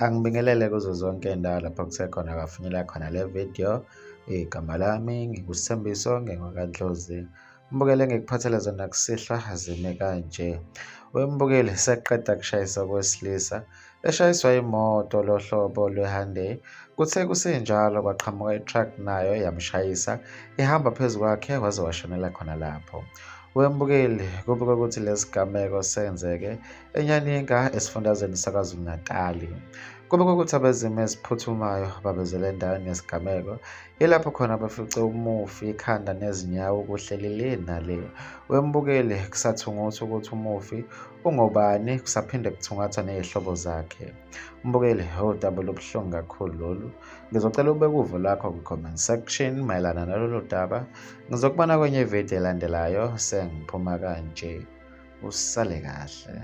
angibingelele kuzo zonke iy'ndawo lapho kusekhona kwafinyelela khona le video. Igama lami ngikuSithembiso ngingokaDlozi. Mbukele ngikuphathele zona kusihlwa zime kanje. Wembukeli seqeda kushayisa owesilisa eshayiswa imoto lohlobo lwe-Hyundai. Kuthe kusenjalo kwaqhamuka i-truck nayo yamshayisa ihamba phezu kwakhe waze washonela khona lapho. Wembukeli kubikwa ukuthi lesi sigameko senzeke eNyaninga esifundazweni saKwaZulu-Natali. Kubikwa ukuthi abezimo eziphuthumayo babezele endaweni yesigameko ilapho khona bafice umufi ikhanda nezinyawo kuhleli le nale. Wembukeli kusathungatha ukuthi umufi ungobani, kusaphinde kuthungathwa ney'hlobo zakhe. Mbukeli udaba olubuhlungu kakhulu lolu. Ngizocela ubeke uvo lakho ku-comment section mayelana nalolu daba. Ngizokubona kwenye ividiyo elandelayo sengiphuma kanje. Usale kahle.